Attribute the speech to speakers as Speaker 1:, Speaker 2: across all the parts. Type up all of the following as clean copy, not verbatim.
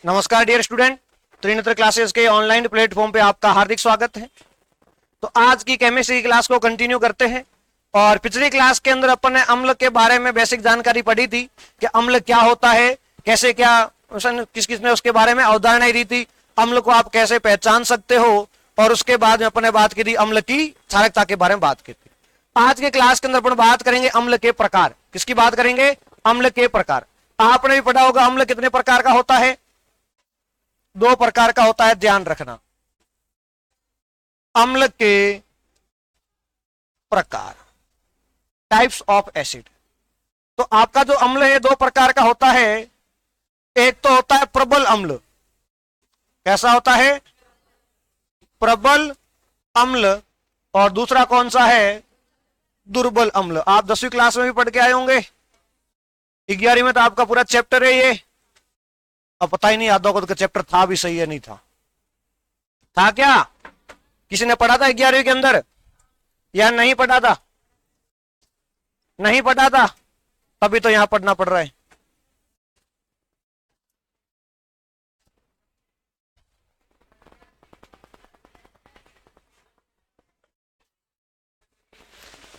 Speaker 1: नमस्कार dear student, Trinetra classes के online platform पे आपका हार्दिक स्वागत है। तो आज की केमिस्ट्री क्लास को कंटिन्यू करते हैं। और पिछली क्लास के अंदर अपन ने अम्ल के बारे में बेसिक जानकारी पढ़ी थी कि अम्ल क्या होता है, कैसे क्या किस किस ने उसके बारे में अवधारणाएं दी थी, अम्ल को आप कैसे पहचान सकते हो, और उसके बाद में अपन ने बात की थी अम्ल की क्षारकता के बारे में बात की थी। आज के क्लास के अंदर अपन बात करेंगे अम्ल के प्रकार। किसकी बात करेंगे? अम्ल के प्रकार। आपने भी पढ़ा होगा अम्ल कितने प्रकार का होता है? 2 प्रकार का होता है, ध्यान रखना। अम्ल के प्रकार, टाइप्स ऑफ एसिड। तो आपका जो अम्ल है 2 प्रकार का होता है। एक तो होता है प्रबल अम्ल। कैसा होता है? प्रबल अम्ल। और दूसरा कौन सा है? दुर्बल अम्ल। आप 10वीं क्लास में भी पढ़ के आए होंगे। 11वीं में तो आपका पूरा चैप्टर है ये। अब पता ही नहीं याद होगा तो चैप्टर था भी सही है नहीं था क्या? किसी ने पढ़ा था 11वीं के अंदर या नहीं पढ़ा था? नहीं पढ़ा था, तभी तो यहां पढ़ना पड़ रहा है।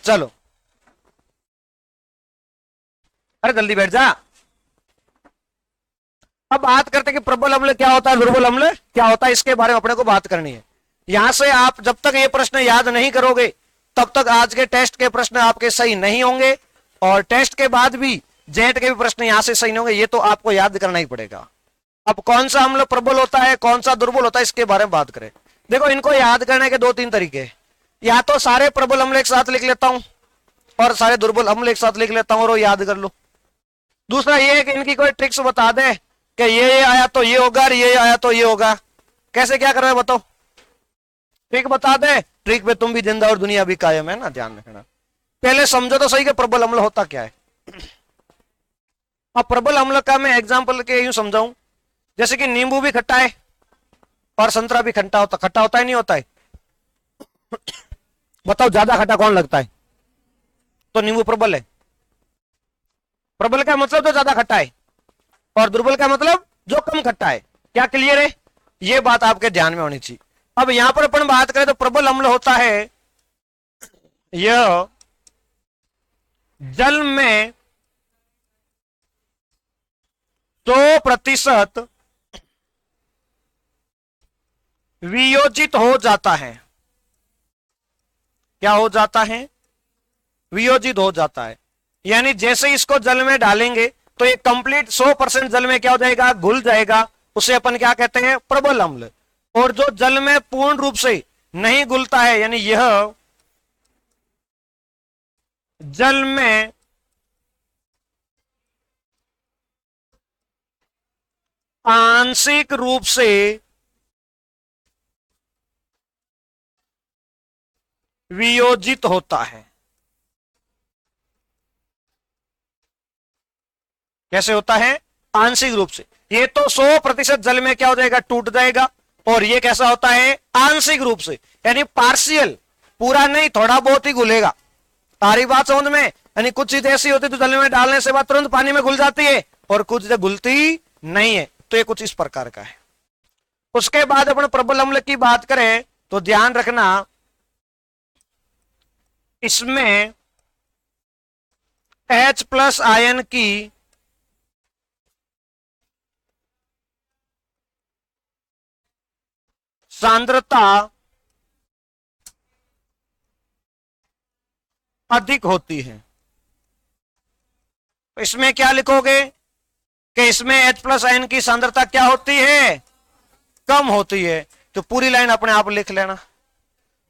Speaker 1: चलो, अरे जल्दी बैठ जा। अब बात करते हैं कि प्रबल अम्ल क्या होता है, दुर्बल अम्ल क्या होता है, इसके बारे में अपने को बात करनी है। यहां से आप जब तक ये प्रश्न याद नहीं करोगे तब तक आज के टेस्ट के प्रश्न आपके सही नहीं होंगे, और टेस्ट के बाद भी जेट के भी प्रश्न यहां से सही नहीं होंगे। ये तो आपको याद करना ही पड़ेगा। अब कौन सा अम्ल प्रबल होता है, कौन सा दुर्बल होता है, इसके बारे में बात करें। देखो, इनको याद करने के 2-3 तरीके। या तो सारे प्रबल अम्ल एक साथ लिख लेता हूं और सारे दुर्बल अम्ल एक साथ लिख लेता हूं और वो याद कर लो। दूसरा ये है कि इनकी कोई ट्रिक्स बता दे कि ये आया तो ये होगा, ये आया तो ये होगा। कैसे क्या कर रहे हो बताओ? ट्रिक बता दे। ट्रिक पे तुम भी जिंदा और दुनिया भी कायम है ना, ध्यान रखना। पहले समझो तो सही कि प्रबल अम्ल होता क्या है। अब प्रबल अम्ल का मैं एग्जांपल के यूं समझाऊं, जैसे कि नींबू भी खट्टा है और संतरा भी खट्टा होता है नहीं होता है? बताओ ज्यादा खट्टा कौन लगता है? तो नींबू प्रबल है। प्रबल का मतलब जो ज्यादा खट्टा है, और दुर्बल का मतलब जो कम खट्टा है। क्या क्लियर है? ये बात आपके ध्यान में होनी चाहिए। अब यहां पर अपन बात करें तो प्रबल अम्ल होता है यह जल में 100% वियोजित हो जाता है। क्या हो जाता है? वियोजित हो जाता है। यानी जैसे इसको जल में डालेंगे तो ये कंप्लीट 100% जल में क्या हो जाएगा? घुल जाएगा। उसे अपन क्या कहते हैं? प्रबल अम्ल। और जो जल में पूर्ण रूप से नहीं घुलता है, यानी यह जल में आंशिक रूप से वियोजित होता है। कैसे होता है? आंशिक रूप से। ये तो 100% जल में क्या हो जाएगा? टूट जाएगा। और ये कैसा होता है? आंशिक रूप से, यानी पार्शियल, पूरा नहीं, थोड़ा बहुत ही घुलेगा। तारी बात समझ में? यानी कुछ चीज ऐसी होती है तो जल में डालने से बाद तुरंत पानी में घुल जाती है, और कुछ चीजें घुलती नहीं है। तो ये कुछ इस प्रकार का है। उसके बाद अपन प्रबल अम्ल की बात करें तो ध्यान रखना, इसमें H+ आयन की सांद्रता अधिक होती है। इसमें क्या लिखोगे कि इसमें H+ आयन की सांद्रता क्या होती है? कम होती है। तो पूरी लाइन अपने आप लिख लेना।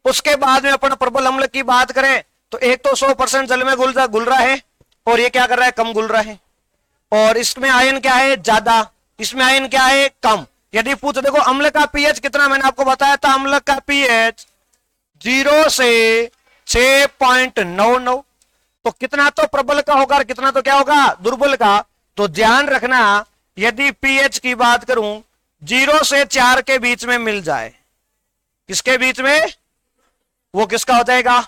Speaker 1: उसके बाद में अपन प्रबल अम्ल की बात करें तो एक तो 100% जल में घुल रहा है, और ये क्या कर रहा है? कम घुल रहा है। और इसमें आयन क्या है? ज्यादा। इसमें आयन क्या है? कम। यदि पूछ देखो अम्ल का पीएच कितना, मैंने आपको बताया था अम्ल का पीएच 0 से 6.99। तो कितना तो प्रबल का होगा और कितना तो क्या होगा? दुर्बल का। तो ध्यान रखना, यदि पीएच की बात करूं 0 से 4 के बीच में मिल जाए, किसके बीच में? वो किसका हो जाएगा?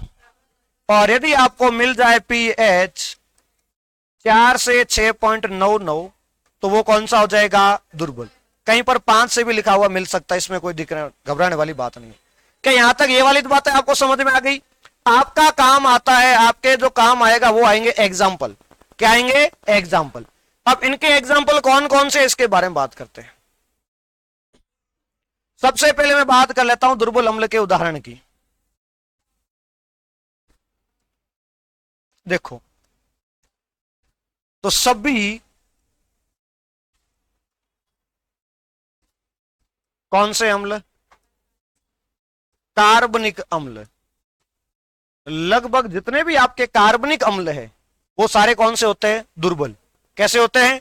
Speaker 1: और यदि आपको मिल जाए पीएच 4 से 6.99 तो वो कौन सा हो जाएगा? दुर्बल। कहीं पर 5 से भी लिखा हुआ मिल सकता है, इसमें कोई घबराने वाली बात नहीं है। क्या यहां तक ये वाली बात है आपको समझ में आ गई? आपका काम आता है, आपके जो काम आएगा वो आएंगे एग्जाम्पल। क्या आएंगे? एग्जाम्पल। अब इनके एग्जाम्पल कौन कौन से, इसके बारे में बात करते हैं। सबसे पहले मैं बात कर लेता हूं दुर्बल अम्ल के उदाहरण की। देखो, तो सभी कौन से अम्ल? कार्बनिक अम्ल। लगभग जितने भी आपके कार्बनिक अम्ल है वो सारे कौन से होते हैं? दुर्बल। कैसे होते हैं?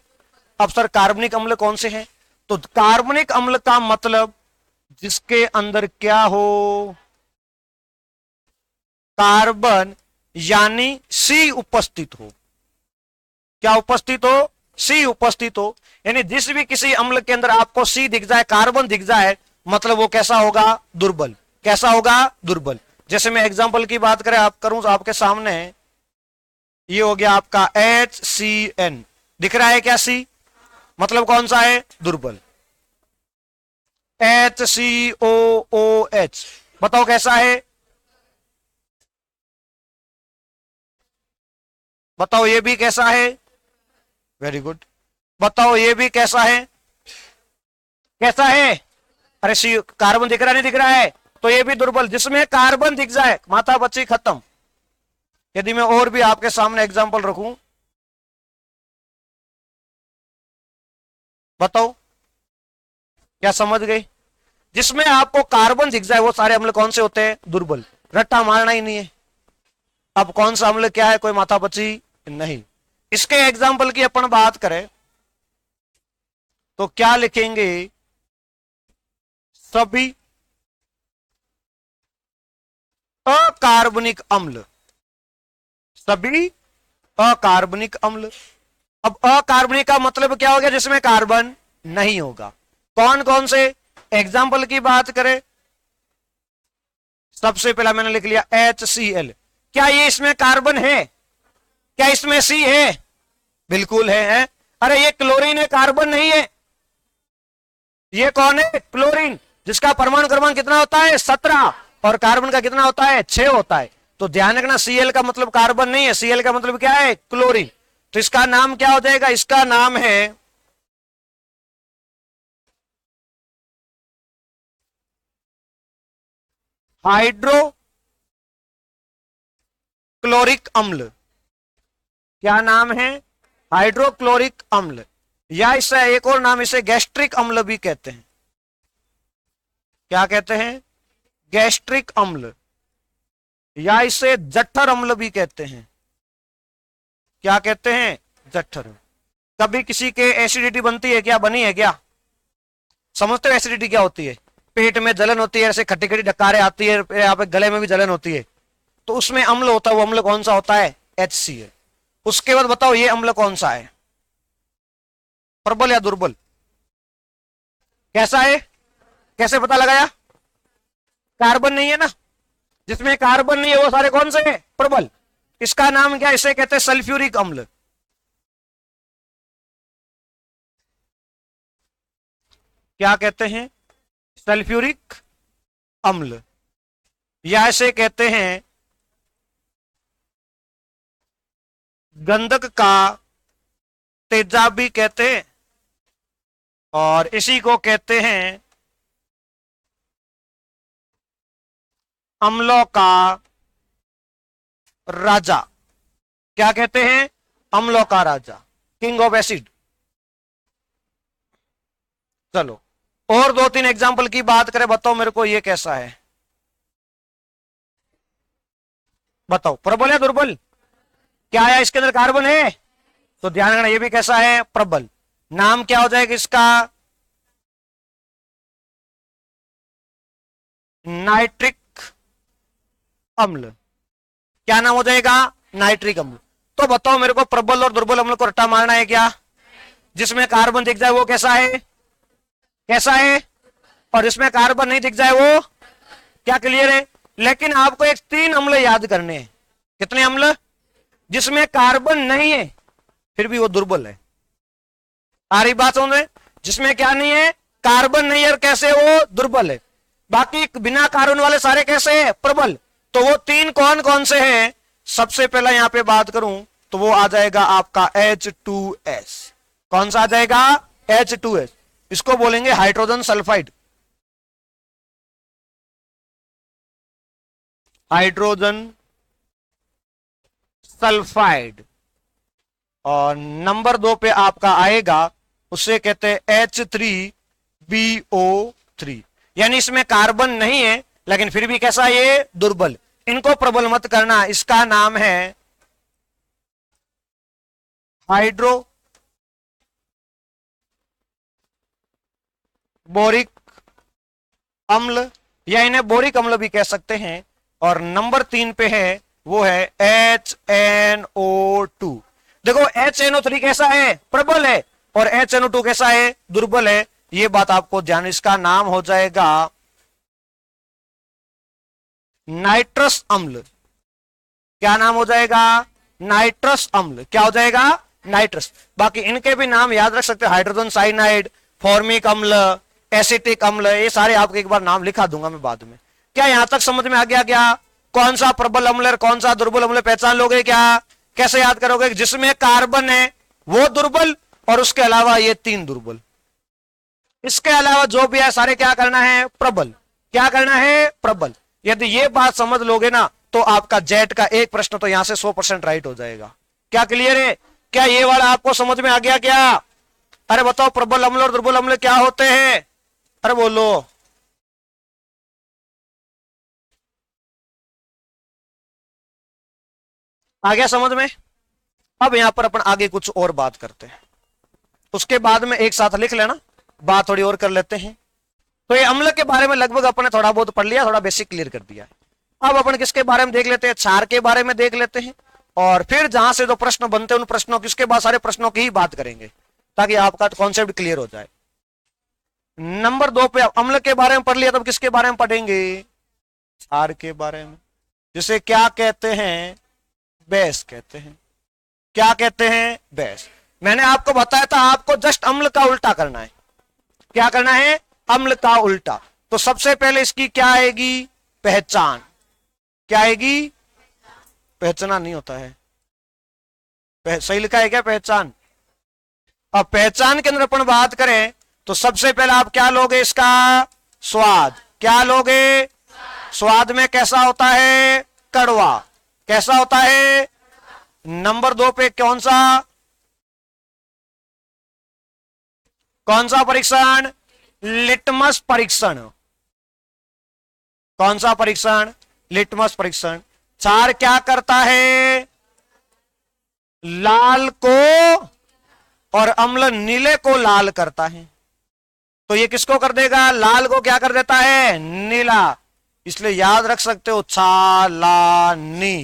Speaker 1: अब सर कार्बनिक अम्ल कौन से हैं? तो कार्बनिक अम्ल का मतलब जिसके अंदर क्या हो? कार्बन यानी सी उपस्थित हो। क्या उपस्थित हो? सी उपस्थित हो। यानी जिस भी किसी अम्ल के अंदर आपको सी दिख जाए, कार्बन दिख जाए, मतलब वो कैसा होगा? दुर्बल। कैसा होगा? दुर्बल। जैसे मैं एग्जांपल की बात करूं तो आपके सामने ये हो गया आपका HCN, दिख रहा है क्या? सी मतलब कौन सा है? दुर्बल। HCOOH बताओ कैसा है? बताओ ये भी कैसा है? Very good. बताओ ये भी कैसा है? कैसा है? अरे सी कार्बन दिख रहा नहीं दिख रहा है? तो ये भी दुर्बल। जिसमें कार्बन दिख जाए माता बच्ची खत्म। यदि मैं और भी आपके सामने एग्जांपल रखूं, बताओ क्या समझ गए? जिसमें आपको कार्बन दिख जाए वो सारे अम्ल कौन से होते हैं? दुर्बल। रट्टा मारना ही नहीं है। अब कौन सा अम्ल क्या है, कोई माता बच्ची नहीं। इसके एग्जाम्पल की अपन बात करें तो क्या लिखेंगे? सभी अकार्बनिक अम्ल। सभी अकार्बनिक अम्ल। अब अकार्बनिक का मतलब क्या हो गया? जिसमें कार्बन नहीं होगा। कौन कौन से? एग्जाम्पल की बात करें, सबसे पहला मैंने लिख लिया HCl। क्या ये इसमें कार्बन है? क्या इसमें सी है? बिल्कुल है। अरे ये क्लोरीन है, कार्बन नहीं है। ये कौन है? क्लोरीन, जिसका परमाणु क्रमांक कितना होता है? 17, और कार्बन का कितना होता है? 6 होता है। तो ध्यान रखना, Cl का मतलब कार्बन नहीं है, Cl का मतलब क्या है? क्लोरीन। तो इसका नाम क्या हो जाएगा? इसका नाम है हाइड्रोक्लोरिक अम्ल। क्या नाम है? हाइड्रोक्लोरिक अम्ल, या इससे एक और नाम, इसे गैस्ट्रिक अम्ल भी कहते हैं। क्या कहते हैं? गैस्ट्रिक अम्ल, या इसे जठर अम्ल भी कहते हैं। क्या कहते हैं? जठर। कभी किसी के एसिडिटी बनती है क्या? बनी है क्या? समझते हो एसिडिटी क्या होती है? पेट में जलन होती है, ऐसे खट्टी खट्टी डकारें आती है, यहाँ पे गले में भी जलन होती है, तो उसमें अम्ल होता है। वो अम्ल कौन सा होता है? HCl। उसके बाद बताओ ये अम्ल कौन सा है? प्रबल या दुर्बल? कैसा है? कैसे पता लगाया? कार्बन नहीं है ना, जिसमें कार्बन नहीं है वो सारे कौन से हैं? प्रबल। इसका नाम क्या? इसे कहते हैं सल्फ्यूरिक अम्ल। क्या कहते हैं? सल्फ्यूरिक अम्ल, या इसे कहते हैं गंधक का तेजाब भी कहते हैं, और इसी को कहते हैं अम्लों का राजा। क्या कहते हैं? अम्लों का राजा, किंग ऑफ एसिड। चलो और 2-3 एग्जांपल की बात करें। बताओ मेरे को ये कैसा है? बताओ प्रबल या दुर्बल? क्या है इसके अंदर? कार्बन है। तो ध्यान रखना ये भी कैसा है? प्रबल। नाम क्या हो जाएगा इसका? नाइट्रिक अम्ल। क्या नाम हो जाएगा? नाइट्रिक अम्ल। तो बताओ मेरे को, प्रबल और दुर्बल अम्ल को रट्टा मारना है क्या? जिसमें कार्बन दिख जाए वो कैसा है? कैसा है? और जिसमें कार्बन नहीं दिख जाए वो क्या? क्लियर है? लेकिन आपको एक 3 अम्ल याद करने हैं। कितने अम्ल? जिसमें कार्बन नहीं है फिर भी वो दुर्बल है। आ रही बात समझ में? जिसमें क्या नहीं है? कार्बन नहीं है, कैसे वो दुर्बल है। बाकी बिना कार्बन वाले सारे कैसे है, प्रबल। तो वो तीन कौन कौन से हैं? सबसे पहला यहां पे बात करूं तो वो आ जाएगा आपका H2S। कौन सा आ जाएगा? H2S। इसको बोलेंगे हाइड्रोजन सल्फाइड, हाइड्रोजन सल्फाइड। और नंबर 2 पे आपका आएगा, उससे कहते हैं H3BO3। यानी इसमें कार्बन नहीं है लेकिन फिर भी कैसा, ये दुर्बल। इनको प्रबल मत करना, इसका नाम है हाइड्रो बोरिक अम्ल, या इन्हें बोरिक अम्ल भी कह सकते हैं। और नंबर 3 पे है, वो है HNO2। देखो HNO3 कैसा है, प्रबल है, और HNO2 कैसा है, दुर्बल है। ये बात आपको ध्यान, इसका नाम हो जाएगा नाइट्रस अम्ल। क्या नाम हो जाएगा? नाइट्रस अम्ल। क्या हो जाएगा? नाइट्रस। बाकी इनके भी नाम याद रख सकते हैं, हाइड्रोजन साइनाइड, फॉर्मिक अम्ल, एसिटिक अम्ल, ये सारे आपको एक बार नाम लिखा दूंगा मैं बाद में। क्या यहां तक समझ में आ गया? क्या कौन सा प्रबल अम्ल और कौन सा दुर्बल अम्ल पहचान लोगे? क्या कैसे याद करोगे? जिसमें कार्बन है वो दुर्बल, और उसके अलावा ये 3 दुर्बल। इसके अलावा जो भी है सारे क्या करना है? प्रबल। क्या करना है? प्रबल। यदि ये बात समझ लोगे ना तो आपका जेट का एक प्रश्न तो यहां से 100% राइट हो जाएगा। क्या क्लियर है? क्या ये वाला आपको समझ में आ गया? क्या अरे बताओ, प्रबल अम्ल और दुर्बल अम्ल क्या होते हैं? अरे बोलो। आ गया समझ में? अब यहां पर अपन आगे कुछ और बात करते हैं, उसके बाद में एक साथ लिख लेना, बात थोड़ी और कर लेते हैं। तो ये अम्ल के बारे में लगभग अपने थोड़ा बहुत पढ़ लिया, थोड़ा बेसिक क्लियर कर दिया है। अब अपन किसके बारे में देख लेते हैं? क्षार के बारे में देख लेते हैं, और फिर जहां से जो प्रश्न बनते हैं उन प्रश्नों किसके बाद सारे प्रश्नों की ही बात करेंगे, ताकि आपका कॉन्सेप्ट क्लियर हो जाए। नंबर 2 पे अम्ल के बारे में पढ़ लिया, तब किसके बारे में पढ़ेंगे? क्षार के बारे में, जिसे क्या कहते हैं? बेस कहते हैं। क्या कहते हैं? बेस। मैंने आपको बताया था आपको जस्ट अम्ल का उल्टा करना है। क्या करना है? अम्ल का उल्टा। तो सबसे पहले इसकी क्या आएगी? पहचान। क्या आएगी? पहचाना नहीं होता है, सही लिखा है क्या? पहचान। अब पहचान के अंदर अपन बात करें तो सबसे पहले आप क्या लोगे? इसका स्वाद। क्या लोगे? स्वाद में कैसा होता है? कड़वा। कैसा होता है? नंबर 2 पे कौन सा परीक्षण? लिटमस परीक्षण। कौन सा परीक्षण? लिटमस परीक्षण। क्षार क्या करता है? लाल को, और अम्ल नीले को लाल करता है। तो ये किसको कर देगा? लाल को क्या कर देता है? नीला। इसलिए याद रख सकते हो छालानी,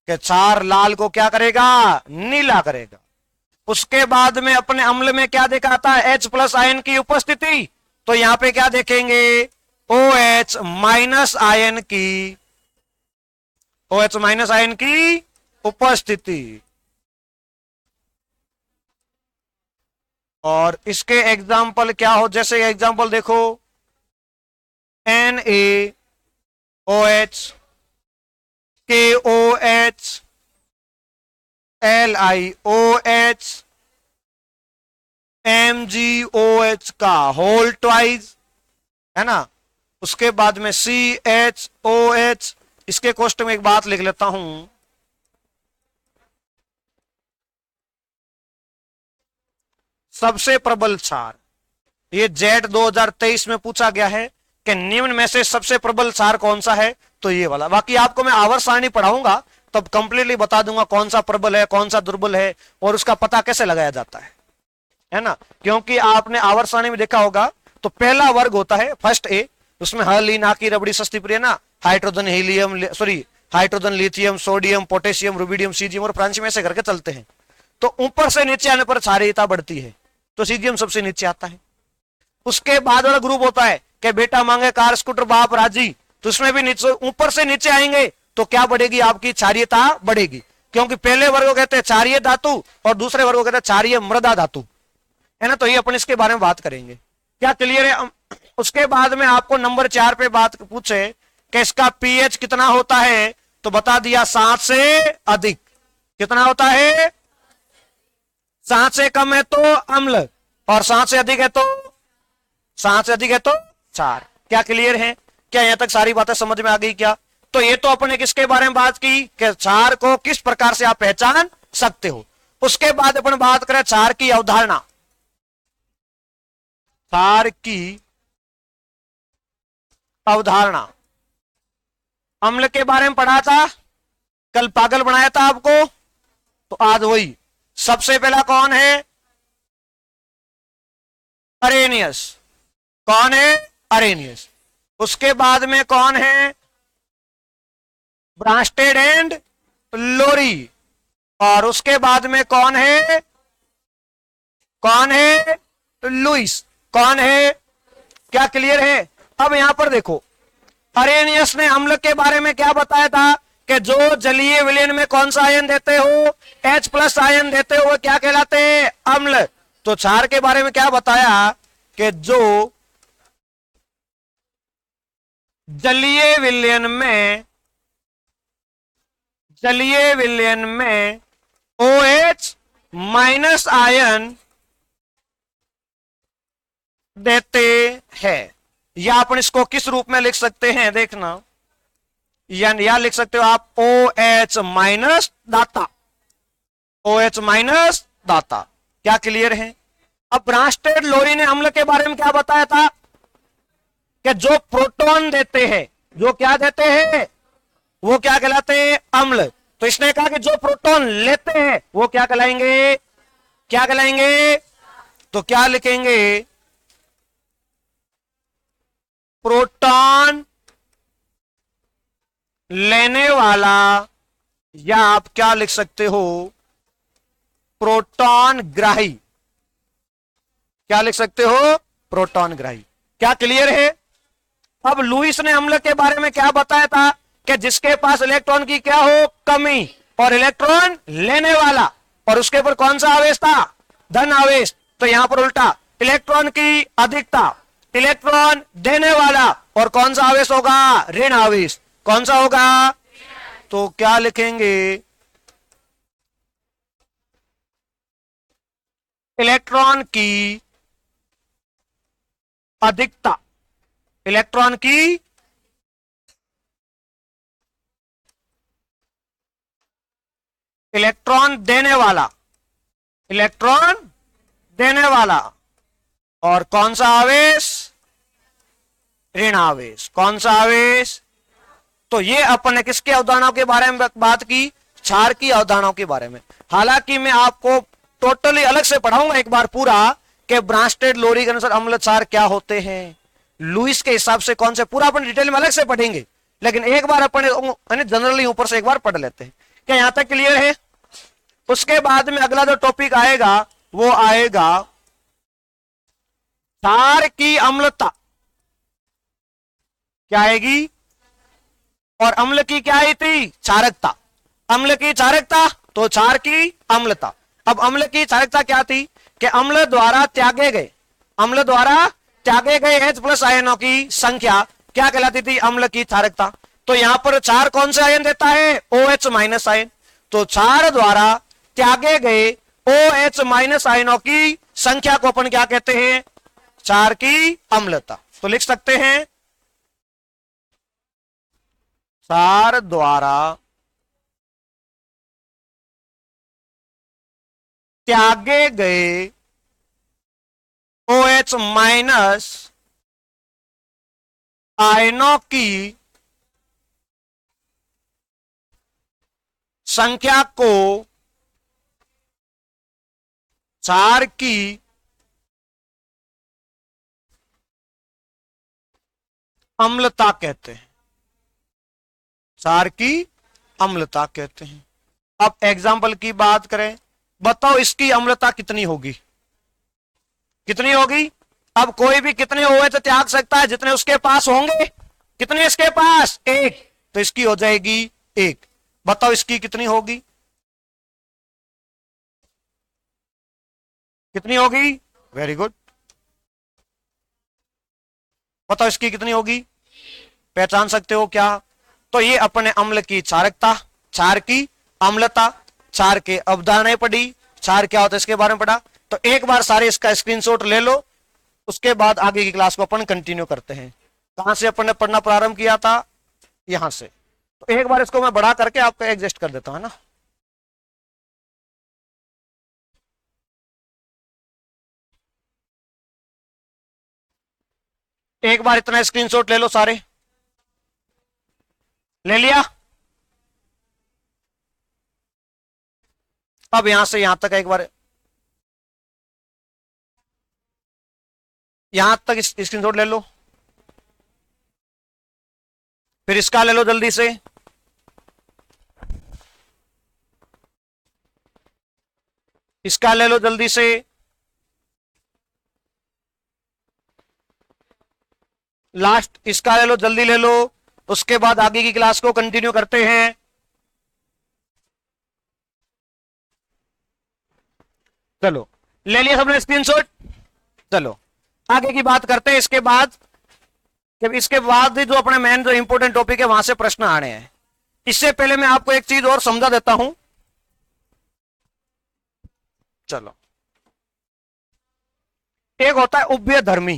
Speaker 1: कि क्षार लाल को क्या करेगा? नीला करेगा। उसके बाद में अपने अम्ल में क्या दिखाता है? H+ आयन की उपस्थिति। तो यहां पे क्या देखेंगे? OH- आयन की उपस्थिति। और इसके एग्जाम्पल क्या हो? जैसे एग्जाम्पल देखो, NaOH, KOH, LiOH, MgOH का होल ट्वाइस, है ना। उसके बाद में CHOH। इसके कोष्टक में एक बात लिख लेता हूं, सबसे प्रबल क्षार, ये जेट 2023 में पूछा गया है कि निम्न में से सबसे प्रबल क्षार कौन सा है? तो ये वाला। बाकी आपको मैं आवर्त सारणी पढ़ाऊंगा तब कंप्लीटली बता दूंगा कौन सा प्रबल है, कौन सा दुर्बल है, और उसका पता कैसे लगाया जाता है ना। क्योंकि आपने आवर्त सारणी में देखा होगा तो पहला वर्ग होता है फर्स्ट ए, उसमें हर ली ना की रबड़ी सस्ती प्रिय ना, hydrogen helium hydrogen lithium sodium potassium rubidium caesium और फ्रांसीम ऐसे करके चलते हैं। तो ऊपर से नीचे आने पर क्षारीयता बढ़ती है, तो सीजियम सबसे नीचे आता है। उसके बाद वाला ग्रुप होता है कि बेटा मांगे कार स्कूटर बाप राजी, तो उसमें भी नीचे ऊपर से नीचे आएंगे तो क्या बढ़ेगी? आपकी क्षारीयता बढ़ेगी। क्योंकि पहले वर्ग को कहते हैं क्षारीय धातु और दूसरे वर्ग को कहते हैं क्षारीय मृदा धातु, है ना। तो ये अपन इसके बारे में बात करेंगे। क्या क्लियर है? उसके बाद में आपको नंबर 4 पे बात पूछे कि इसका पीएच कितना होता है, तो बता दिया 7 से अधिक। कितना होता है? 7 से कम है तो अम्ल, और 7 से अधिक है तो 4। क्या क्लियर है? क्या यहां तक सारी बातें समझ में आ गई क्या? तो ये तो अपने किसके बारे में बात की कि क्षार को किस प्रकार से आप पहचान सकते हो। उसके बाद अपन बात करें क्षार की अवधारणा। क्षार की अवधारणा, अम्ल के बारे में पढ़ा था, कल पागल बनाया था आपको, तो आज वही। सबसे पहला कौन है? अरेनियस। कौन है? अरेनियस। उसके बाद में कौन है? ब्रांस्टेड एंड लोरी। और उसके बाद में कौन है? लुईस। कौन है? क्या क्लियर है? अब यहां पर देखो, अरेनियस ने अम्ल के बारे में क्या बताया था कि जो जलीय विलयन में कौन सा आयन देते हो, H+ आयन देते हो, वो क्या कहलाते हैं? अम्ल। तो क्षार के बारे में क्या बताया कि जो जलीय विलयन में OH- आयन देते हैं, या अपन इसको किस रूप में लिख सकते हैं देखना, या लिख सकते हो आप OH- दाता। OH- दाता। क्या क्लियर है? अब ब्रांस्टेड लोरी ने अम्ल के बारे में क्या बताया था कि जो प्रोटॉन देते हैं, जो क्या देते हैं, वो क्या कहलाते हैं? अम्ल। तो इसने कहा कि जो प्रोटॉन लेते हैं वो क्या कहलाएंगे? तो क्या लिखेंगे? प्रोटॉन लेने वाला, या आप क्या लिख सकते हो? प्रोटॉन ग्राही। क्या लिख सकते हो? प्रोटॉन ग्राही। क्या क्लियर है? अब लुईस ने अम्ल के बारे में क्या बताया था कि जिसके पास इलेक्ट्रॉन की क्या हो? कमी, और इलेक्ट्रॉन लेने वाला, और उसके ऊपर कौन सा आवेश था? धन आवेश। तो यहां पर उल्टा, इलेक्ट्रॉन की अधिकता, इलेक्ट्रॉन देने वाला, और कौन सा आवेश होगा? ऋण आवेश। कौन सा होगा? तो क्या लिखेंगे? इलेक्ट्रॉन की अधिकता, इलेक्ट्रॉन की इलेक्ट्रॉन देने वाला, और कौन सा आवेश? ऋण आवेश। कौन सा आवेश? तो ये अपन ने किसके अवधारणाओं के बारे में बात की? क्षार की अवधारणाओं के बारे में। हालांकि मैं आपको टोटली अलग से पढ़ाऊंगा एक बार पूरा कि ब्रांस्टेड लोरी के अनुसार अम्ल क्षार क्या होते हैं, लुईस के हिसाब से कौन से, पूरा अपन डिटेल में अलग से पढ़ेंगे। लेकिन एक बार अपन जनरली ऊपर से एक बार पढ़ लेते हैं। क्या यहां तक क्लियर है? उसके बाद में अगला जो टॉपिक आएगा वो आएगा क्षार की अम्लता। क्या आएगी? और अम्ल की क्या आई थी? क्षारकता। अम्ल की क्षारकता, तो क्षार की अम्लता। अब अम्ल की क्षारकता क्या थी कि अम्ल द्वारा त्यागे गए H+ आयनों की संख्या क्या कहलाती थी? अम्ल की क्षारकता। तो यहां पर क्षार कौन से आयन देता है? OH- ion. तो क्षार द्वारा त्यागे गए OH- आयनों की संख्या को अपन क्या कहते हैं? क्षार की अम्लता। तो लिख सकते हैं क्षार द्वारा त्यागे गए OH- आयनों की संख्या को क्षार की अम्लता कहते हैं। क्षार की अम्लता कहते हैं। अब एग्जाम्पल की बात करें, बताओ इसकी अम्लता कितनी होगी? अब कोई भी कितने OH त्याग सकता है? जितने उसके पास होंगे। कितने इसके पास? 1। तो इसकी हो जाएगी 1। बताओ इसकी कितनी होगी? कितनी होगी? Very good. बताओ इसकी कितनी होगी, पहचान सकते हो क्या? तो ये अपने अम्ल की क्षारकता, क्षार की अम्लता, क्षार के अवधारणाएं पढ़ी, क्षार क्या होता है इसके बारे में पढ़ा। तो एक बार सारे इसका स्क्रीनशॉट ले लो, उसके बाद आगे की क्लास को अपन कंटिन्यू करते हैं। कहां से अपन ने पढ़ना प्रारंभ किया था, यहां से। तो एक बार इसको मैं बड़ा करके आपको एडजस्ट कर देता हूं, है ना। एक बार इतना स्क्रीनशॉट ले लो सारे, ले लिया। अब यहां से यहां तक एक बार, यहां तक स्क्रीनशॉट ले लो, फिर इसका ले लो जल्दी से, इसका ले लो जल्दी से, लास्ट इसका ले लो, जल्दी ले लो। उसके बाद आगे की क्लास को कंटिन्यू करते हैं। चलो, ले लिया सबने स्क्रीनशॉट। चलो आगे की बात करते हैं। इसके बाद जो अपने मेन जो इंपोर्टेंट टॉपिक है वहां से प्रश्न आने हैं। इससे पहले मैं आपको एक चीज और समझा देता हूं। चलो, एक होता है उभय धर्मी,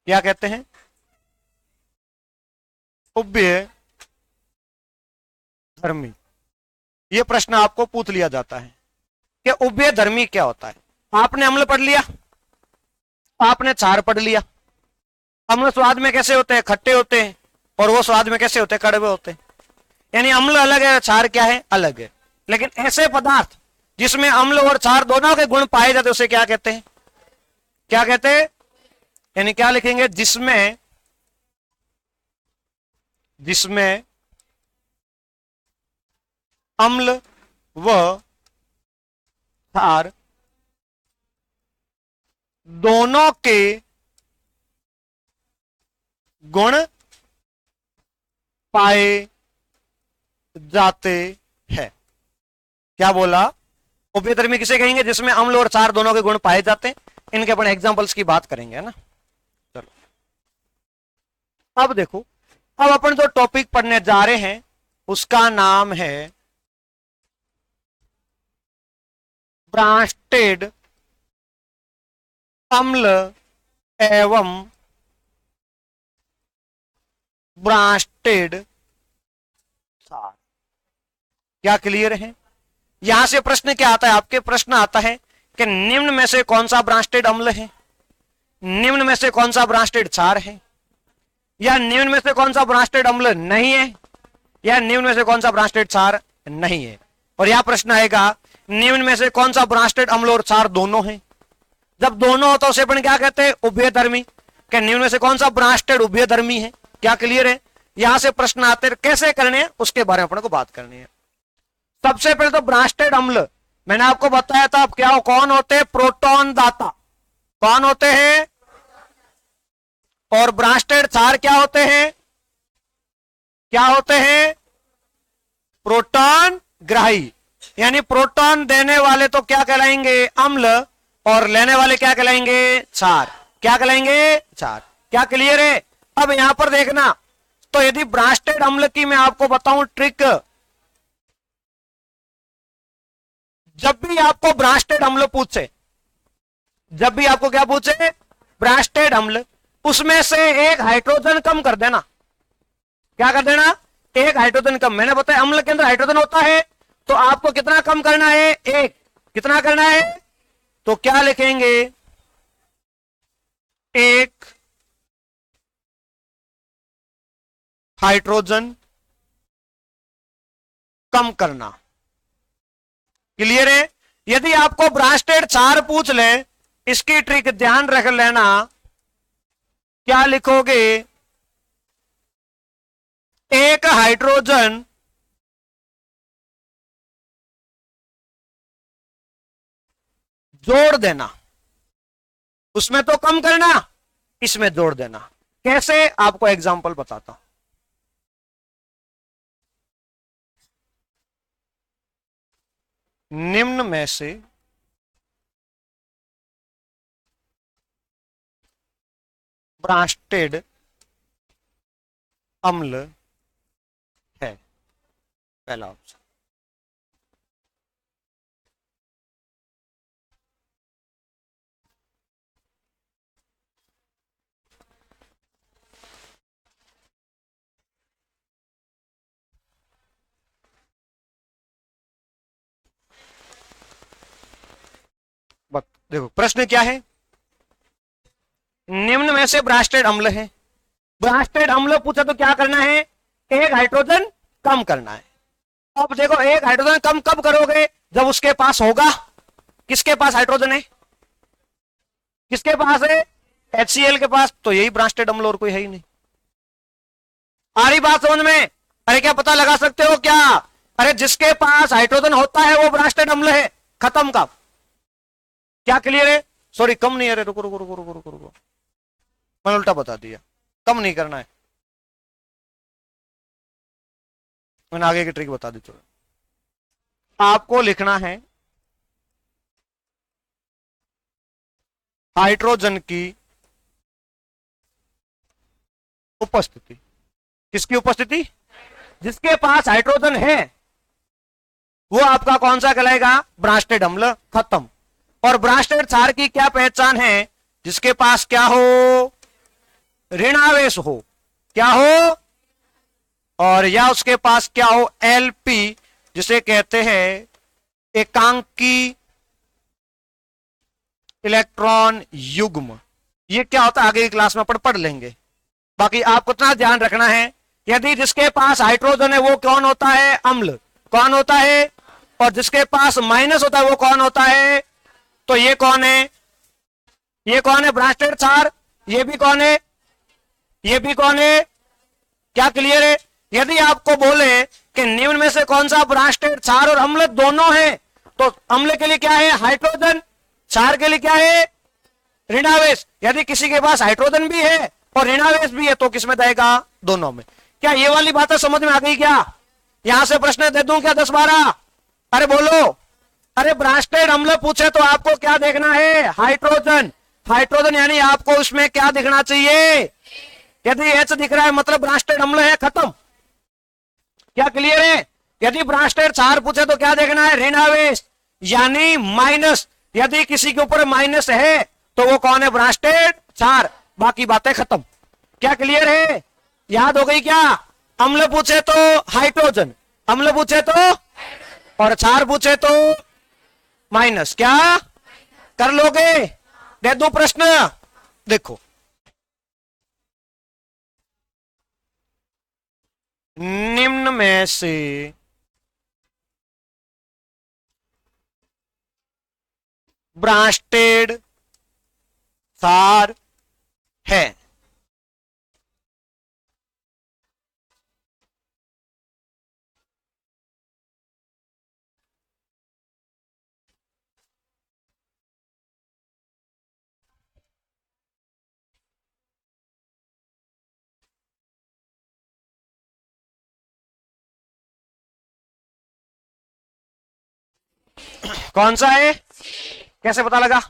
Speaker 1: क्या कहते हैं, उभय धर्मी। यह प्रश्न आपको पूछ लिया जाता है कि उभय धर्मी क्या होता है। आपने अम्ल पढ़ लिया, आपने क्षार पढ़ लिया। अम्ल स्वाद में कैसे होते हैं, खट्टे होते हैं, और वो स्वाद में कैसे होते हैं, कड़वे होते हैं। यानी अम्ल अलग है, क्षार क्या है, अलग है। लेकिन ऐसे पदार्थ जिसमें अम्ल और क्षार दोनों के गुण पाए जाते हैं उसे क्या कहते हैं, क्या कहते हैं? यानी क्या लिखेंगे, जिसमें अम्ल व क्षार दोनों के गुण पाए जाते हैं। क्या बोला? उभयधर्मी किसे कहेंगे? जिसमें अम्ल और क्षार दोनों के गुण पाए जाते हैं। इनके अपन एग्जांपल्स की बात करेंगे, है ना। चलो अब देखो, अब अपन जो टॉपिक पढ़ने जा रहे हैं उसका नाम है ब्रांस्टेड अम्ल एवं ब्रांस्टेड क्षार। क्या क्लियर है? यहां से प्रश्न क्या आता है आपके, प्रश्न आता है कि निम्न में से कौन सा ब्रांस्टेड अम्ल है, निम्न में से कौन सा ब्रांस्टेड क्षार है, या निम्न में से कौन सा ब्रांस्टेड अम्ल नहीं है, या निम्न में से कौन सा ब्रांस्टेड क्षार नहीं है। और यह प्रश्न आएगा निम्न में से कौन सा ब्रांस्टेड अम्ल और क्षार दोनों है। जब दोनों हो तो उसे अपन क्या कहते हैं, उभयधर्मी। कि निम्न में से कौन सा ब्रांस्टेड उभयधर्मी है। क्या क्लियर है? यहां से प्रश्न आते हैं, कैसे करने हैं उसके बारे में अपन को बात करनी है। सबसे पहले तो ब्रांस्टेड अम्ल मैंने आपको बताया था, अब क्या कौन होते हैं, प्रोटॉन दाता कौन होते हैं, और ब्रांस्टेड क्षार क्या होते हैं, क्या होते हैं, प्रोटॉन ग्राही। यानी प्रोटॉन देने वाले तो क्या कहलाएंगे, अम्ल, और लेने वाले क्या कहलाएंगे, क्षार। क्या कहलाएंगे, क्षार। क्या क्लियर है? अब यहां पर देखना, तो यदि ब्रांस्टेड अम्ल की मैं आपको बताऊं ट्रिक, जब भी आपको ब्रांस्टेड अम्ल पूछे, जब भी आपको क्या पूछे, ब्रांस्टेड अम्ल, उसमें से एक हाइड्रोजन कम कर देना। क्या कर देना, एक हाइड्रोजन कम। मैंने बताया अम्ल के अंदर हाइड्रोजन होता है, तो आपको कितना कम करना है, एक। कितना करना है, तो क्या लिखेंगे, एक हाइड्रोजन कम करना। क्लियर है? यदि आपको ब्रांस्टेड क्षार पूछ ले, इसकी ट्रिक ध्यान रख लेना। क्या लिखोगे, एक हाइड्रोजन जोड़ देना। उसमें तो कम करना, इसमें जोड़ देना। कैसे, आपको एग्जांपल बताता हूं। निम्न में से ब्रास्टेड अम्ल है, पहला ऑप्शन। देखो प्रश्न क्या है, निम्न में से ब्रास्टेड अम्ल है। ब्रास्टेड अम्ल पूछा तो क्या करना है, एक हाइड्रोजन कम करना है। अब देखो एक हाइड्रोजन कम कब करोगे, जब उसके पास होगा, किसके पास हाइड्रोजन है, किसके पास है, HCl के पास, तो यही ब्रास्टेड अम्ल और कोई है ही नहीं। आ रही बात समझ में? अरे क्या पता लगा सकते हो क्या, अरे जिसके पास हाइड्रोजन होता है वो ब्रास्टेड अम्ल है, खत्म का। क्या क्लियर है? सॉरी कम नहीं है, अरे रुको रुको रुको रुको रुको रुको, मैंने उल्टा बता दिया, कम नहीं करना है, मैंने आगे की ट्रिक बता दी। चलो आपको लिखना है हाइड्रोजन की उपस्थिति। किसकी उपस्थिति? जिसके पास हाइड्रोजन है वो आपका कौन सा कहलाएगा, ब्रास्टेड अम्ल, खत्म। और ब्रास्टेड क्षार की क्या पहचान है, जिसके पास क्या हो, ऋणावेश हो, क्या हो, और या उसके पास क्या हो, Lp, जिसे कहते हैं एकांकी इलेक्ट्रॉन युग्म। ये क्या होता है आगे की क्लास में पढ़ लेंगे। बाकी आपको इतना ध्यान रखना है, यदि जिसके पास हाइड्रोजन है वो कौन होता है, अम्ल, कौन होता है, और जिसके पास माइनस होता है वो कौन होता है, तो ये कौन है, ये कौन है, ब्रास्टेड क्षार। ये भी कौन है, ये भी कौन है, क्या क्लियर है? यदि आपको बोले कि निम्न में से कौन सा ब्रास्टेड क्षार और अम्ल दोनों है, तो अम्ल के लिए क्या है, हाइड्रोजन, क्षार के लिए क्या है, ऋणावेश। यदि किसी के पास हाइड्रोजन भी है और ऋणावेश भी है तो किसमें देगा, दोनों में। क्या ये वाली बातें समझ में आ गई क्या? यहां से प्रश्न दे दूं क्या 10-12? अरे बोलो। अरे ब्रास्टेड अम्ल पूछे तो आपको क्या देखना है, हाइड्रोजन। हाइड्रोजन यानी आपको उसमें क्या दिखना चाहिए, यदि H दिख रहा है मतलब ब्रास्टेड अम्ल है, खत्म। क्या क्लियर है? यदि ब्रास्टेड क्षार पूछे तो क्या देखना है, ऋणावेश यानी माइनस। यदि किसी के ऊपर माइनस है तो वो कौन है, ब्रास्टेड क्षार। बाकी बातें खत्म। क्या क्लियर है? याद हो गई क्या? अम्ल पूछे तो हाइड्रोजन, अम्ल पूछे तो, और क्षार पूछे तो माइनस। क्या कर लोगे? दे दो प्रश्न, देखो निम्न में से ब्रास्टेड क्षार है, कौन सा है, कैसे पता लगा,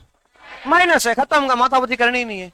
Speaker 1: माइनस है, खत्म का, माथापच्ची करनी ही नहीं है।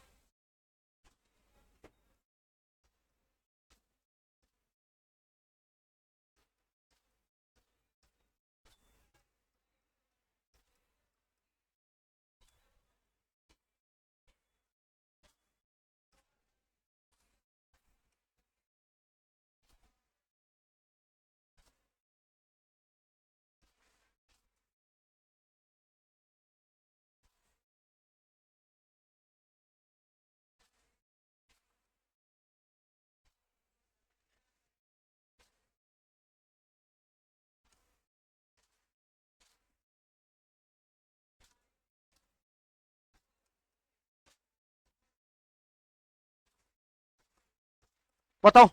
Speaker 1: बताओ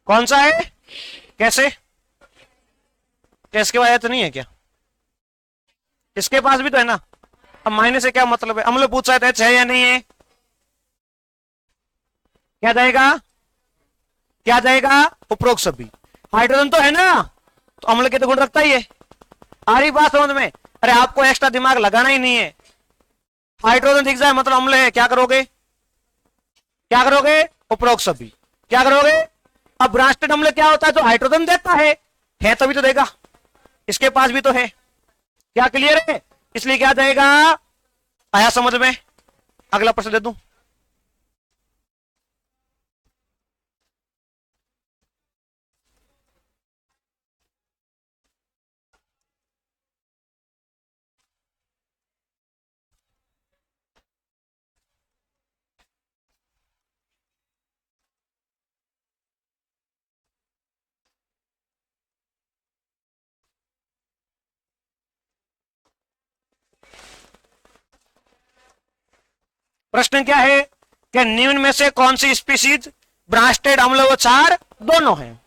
Speaker 1: कौन सा है, कैसे, इसके बाद तो नहीं है क्या, इसके पास भी तो है ना। अब माइनस से क्या मतलब है, अम्ल पूछा है तो है या नहीं है, क्या जाएगा, क्या जाएगा, उपरोक्त सभी। हाइड्रोजन तो है ना, तो अम्ल के तो गुण रखता ही है। आ रही बात समझ में? अरे आपको एक्स्ट्रा दिमाग लगाना ही नहीं है। हाइड्रोजन दिख जाए मतलब अम्ल है, क्या करोगे, क्या करोगे? उपरोक्त सभी। क्या करोगे? अब ब्रांस्टेड अम्ल क्या होता है? जो हाइड्रोजन देता है तभी तो देगा, इसके पास भी तो है। क्या क्लियर है? इसलिए क्या जाएगा? आया समझ में? अगला प्रश्न दे दूं। प्रश्न क्या है कि निम्न में से कौन सी स्पीसीज ब्रांस्टेड अम्ल व क्षार दोनों हैं?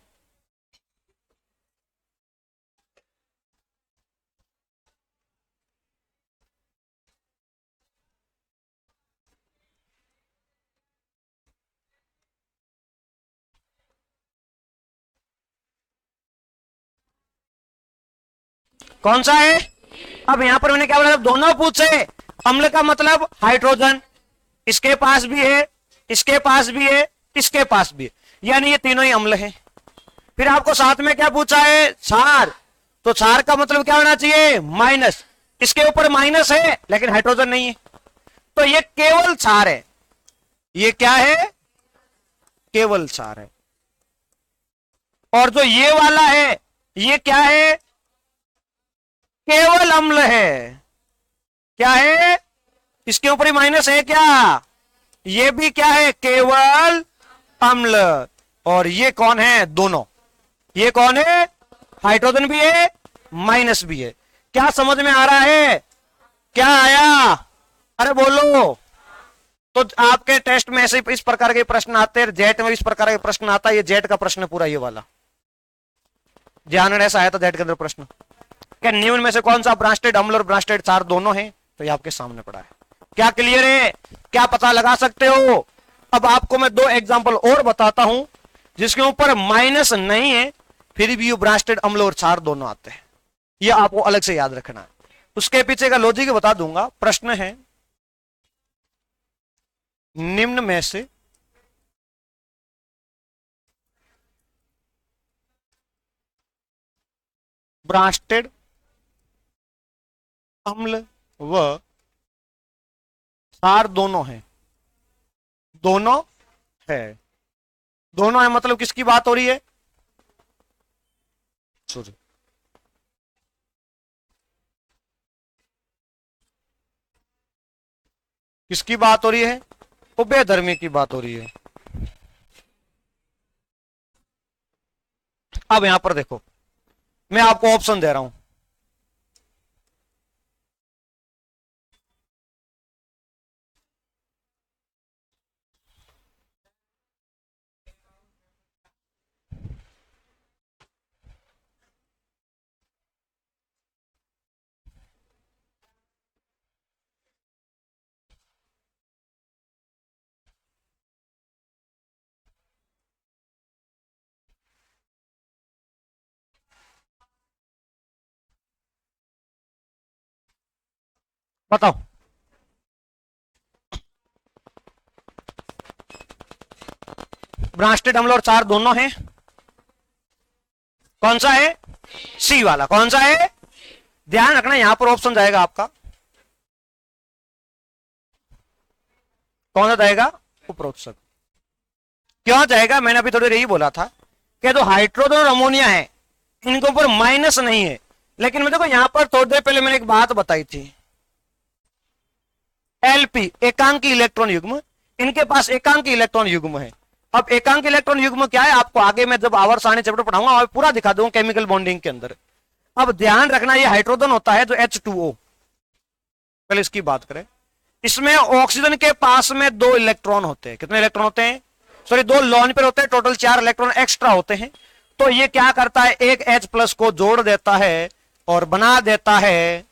Speaker 1: कौन सा है? अब यहां पर मैंने क्या बोला? दोनों पूछे। अम्ल का मतलब हाइड्रोजन, इसके पास भी है, इसके पास भी है, इसके पास भी है, यानी ये तीनों ही अम्ल हैं। फिर आपको साथ में क्या पूछा है? क्षार। तो क्षार का मतलब क्या होना चाहिए? माइनस। इसके ऊपर माइनस है लेकिन हाइड्रोजन नहीं है, तो ये केवल क्षार है। ये क्या है? केवल क्षार है। और जो ये वाला है ये क्या है? केवल अम्ल है। क्या है? इसके ऊपर ही माइनस है क्या? ये भी क्या है? केवल अम्ल। और ये कौन है? दोनों। ये कौन है? हाइड्रोजन भी है, माइनस भी है। क्या समझ में आ रहा है? क्या आया? अरे बोलो। तो आपके टेस्ट में ऐसे इस प्रकार के प्रश्न आते हैं, जेट में इस प्रकार के प्रश्न आता है। ये जेट का प्रश्न पूरा ये वाला ध्यान ऐसा आया था जेट के अंदर प्रश्न कि निम्न में से कौन सा ब्रांस्टेड अम्ल और ब्रांस्टेड क्षार दोनों हैं? तो ये आपके सामने पड़ा है। क्या क्लियर है? क्या पता लगा सकते हो? अब आपको मैं दो एग्जांपल और बताता हूं जिसके ऊपर माइनस नहीं है फिर भी ब्रांस्टेड अम्ल और क्षार दोनों आते हैं। ये आपको अलग से याद रखना है। उसके पीछे का लॉजिक बता दूंगा। प्रश्न है, निम्न में से ब्रांस्टेड अम्ल व क्षार दोनों हैं। दोनों है। दोनों है मतलब किसकी बात हो रही है? सॉरी, किसकी बात हो रही है? उभयधर्मी की बात हो रही है। अब यहां पर देखो, मैं आपको ऑप्शन दे रहा हूं। बताओ। ब्रांस्टेड अम्ल और क्षार दोनों हैं। कौन सा है? सी वाला। कौन सा है? ध्यान रखना यहां पर ऑप्शन जाएगा आपका। कौन सा जाएगा? उपरोक्त सब। क्यों जाएगा? मैंने अभी थोड़ी यही बोला था कि जो हाइड्रोजन और अमोनिया है इनके ऊपर माइनस नहीं है। लेकिन मैं देखो यहां पर थोड़ी देर पहले मैंने एक बात बताई थी, एलपी एकांकी इलेक्ट्रॉन युग्म, इनके पास एकांकी इलेक्ट्रॉन युग्म है। अब एकांक इलेक्ट्रॉन युग्म क्या है आपको आगे मैं जब आवर्त सारणी चैप्टर पढ़ाऊंगा और पूरा दिखा दूंगा केमिकल बॉन्डिंग के अंदर। अब ध्यान रखना ये हाइड्रोजन होता है जो H2O। पहले इसकी बात करें, इसमें ऑक्सीजन के पास में 2 इलेक्ट्रॉन होते हैं। कितने इलेक्ट्रॉन होते हैं? सॉरी 2 लोन पेयर होते हैं, टोटल 4 इलेक्ट्रॉन एक्स्ट्रा होते हैं। तो ये क्या करता है? एक H+ को जोड़ देता है और बना देता है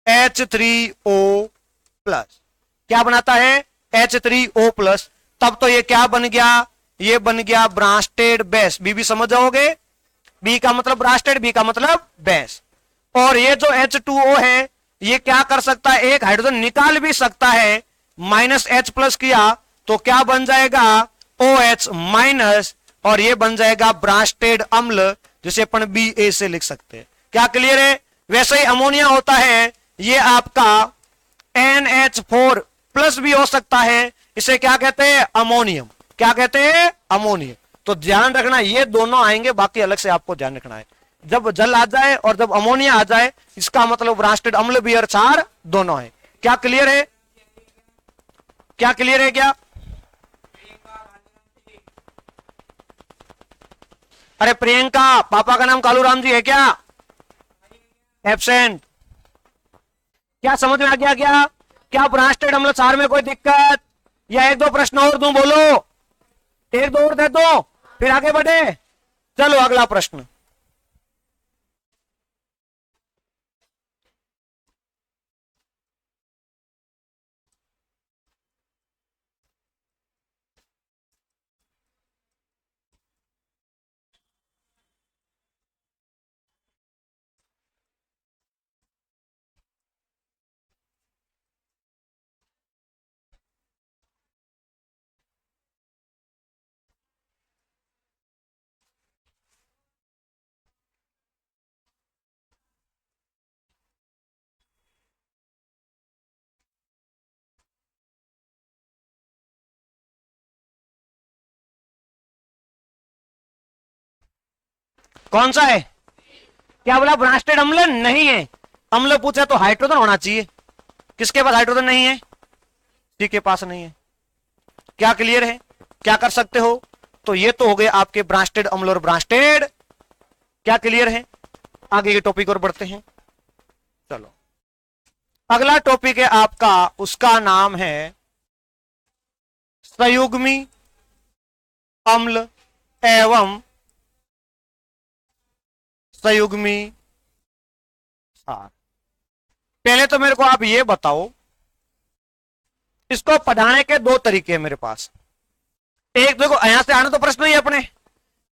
Speaker 1: H3O+। क्या बनाता है? H3O+। तब तो ये क्या बन गया? ये बन गया ब्रांस्टेड बेस। बी समझ जाओगे? बी का मतलब ब्रांस्टेड, बी का मतलब बेस। और ये जो H2O है ये क्या कर सकता है? एक हाइड्रोजन निकाल भी सकता है, -H+ किया तो क्या बन जाएगा OH माइनस, और ये बन जाएगा ब्रांस्टेड अम्ल, जिसे अपन BA से लिख सकते हैं। क्या क्लियर है? वैसे ही अमोनिया होता है, ये आपका NH4 प्लस भी हो सकता है, इसे क्या कहते हैं? अमोनियम। क्या कहते हैं? अमोनियम। तो ध्यान रखना, ये दोनों आएंगे, बाकी अलग से आपको ध्यान रखना है। जब जल आ जाए और जब अमोनिया आ जाए, इसका मतलब ब्रांस्टेड अम्ल भी और क्षार दोनों है। क्या क्लियर है? क्या क्लियर है? क्या? अरे प्रियंका, पापा का नाम कालूराम जी है क्या? एब्सेंट। क्या समझ में आ गया? क्या ब्रांस्टेड अम्ल क्षार में कोई दिक्कत? या एक दो प्रश्न और दूं? बोलो, एक दो और दे दो, फिर आगे बढ़े। चलो अगला प्रश्न। कौन सा है? क्या बोला? ब्रांस्टेड अम्ल नहीं है। अम्ल पूछा तो हाइड्रोजन होना चाहिए। किसके पास हाइड्रोजन नहीं है? सी के पास नहीं है। क्या क्लियर है? क्या कर सकते हो? तो ये तो हो गए आपके ब्रांस्टेड अम्ल और ब्रांस्टेड। क्या क्लियर है? आगे के टॉपिक और बढ़ते हैं। चलो अगला टॉपिक है आपका, उसका नाम है संयुग्मी अम्ल एवं संयुग्मी क्षार। पहले तो मेरे को आप ये बताओ, इसको पढ़ाने के दो तरीके हैं मेरे पास। एक, देखो यहां से आना तो प्रश्न ही है अपने।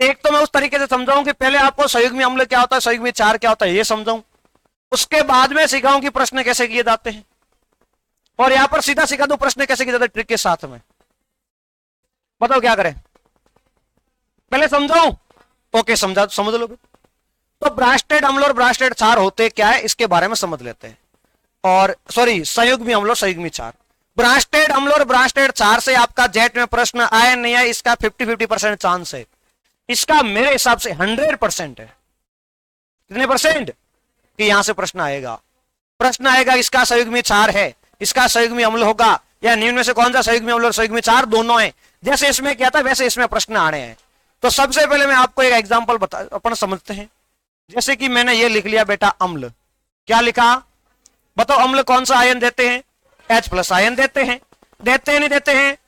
Speaker 1: एक तो मैं उस तरीके से समझाऊं कि पहले आपको संयुग्मी अम्ल क्या होता है, संयुग्मी क्षार क्या होता है, ये समझाऊं। उसके बाद में सिखाऊं कि प्रश्न कैसे किए जाते हैं, और यहां पर सीधा सिखा दो प्रश्न कैसे किए जाते हैं ट्रिक के साथ में। बताओ क्या करें? पहले समझाऊं? ओके, समझ लो। तो ब्रांस्टेड अम्ल और ब्रांस्टेड क्षार होते क्या है, इसके बारे में समझ लेते हैं। और सॉरी, संयुग्मी अम्ल और संयुग्मी क्षार। ब्रांस्टेड अम्ल और ब्रांस्टेड क्षार से आपका जेट में प्रश्न आए नहीं है, इसका 50-50% चांस है। इसका मेरे हिसाब से 100% है। कितने परसेंट कि यहां से प्रश्न आएगा? प्रश्न आएगा इसका संयुग्मी क्षार है, इसका संयुग्मी अम्ल होगा, या निम्न में से कौन सा संयुग्मी अम्ल और संयुग्मी क्षार दोनों है। जैसे इसमें क्या था वैसे इसमें प्रश्न आने हैं। तो सबसे पहले मैं आपको एक एग्जाम्पल अपन समझते हैं। जैसे कि मैंने ये लिख लिया बेटा अम्ल। क्या लिखा? बताओ अम्ल कौन सा आयन देते हैं? H+ आयन देते हैं। देते हैं नहीं देते हैं?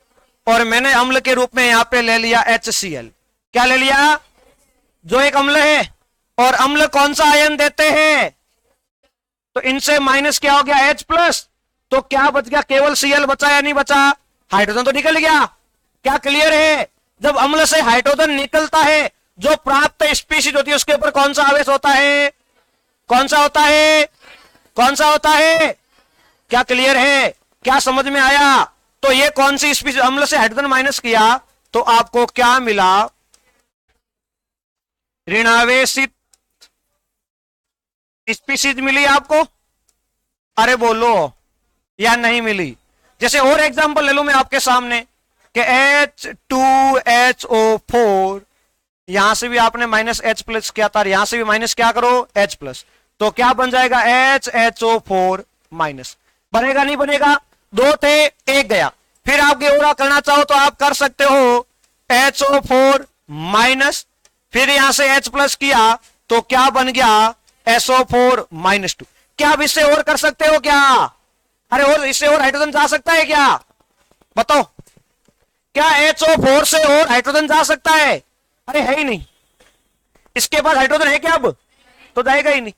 Speaker 1: और मैंने अम्ल के रूप में यहां पे ले लिया HCl। क्या ले लिया? जो एक अम्ल है। और अम्ल कौन सा आयन देते हैं? तो इनसे माइनस क्या हो गया? H+। तो क्या बच गया? केवल Cl बचा या नहीं बचा? हाइड्रोजन तो निकल गया। क्या क्लियर है? जब अम्ल से हाइड्रोजन निकलता है, जो प्राप्त स्पीशीज होती है उसके ऊपर कौन सा आवेश होता है? कौन सा होता है? कौन सा होता है? क्या क्लियर है? क्या समझ में आया? तो ये कौन सी स्पीशीज? अम्ल से हाइड्रोजन माइनस किया तो आपको क्या मिला? ऋणावेशित स्पीशीज मिली आपको। अरे बोलो, या नहीं मिली? जैसे और एग्जांपल ले लो मैं आपके सामने कि H2HO4, यहां से भी आपने -H+ किया था, यहां से भी माइनस क्या करो? H+। तो क्या बन जाएगा? HHO4-। बनेगा नहीं बनेगा? दो थे, एक गया। फिर आप गेवरा करना चाहो तो आप कर सकते हो HO4-, फिर यहां से H+ किया तो क्या बन गया? SO4-2। क्या आप इससे और कर सकते हो क्या? अरे और इससे और हाइड्रोजन जा सकता है क्या? बताओ, क्या HO4 से और हाइड्रोजन जा सकता है? अरे है ही नहीं। इसके पास हाइड्रोजन है क्या? अब तो जाएगा ही नहीं।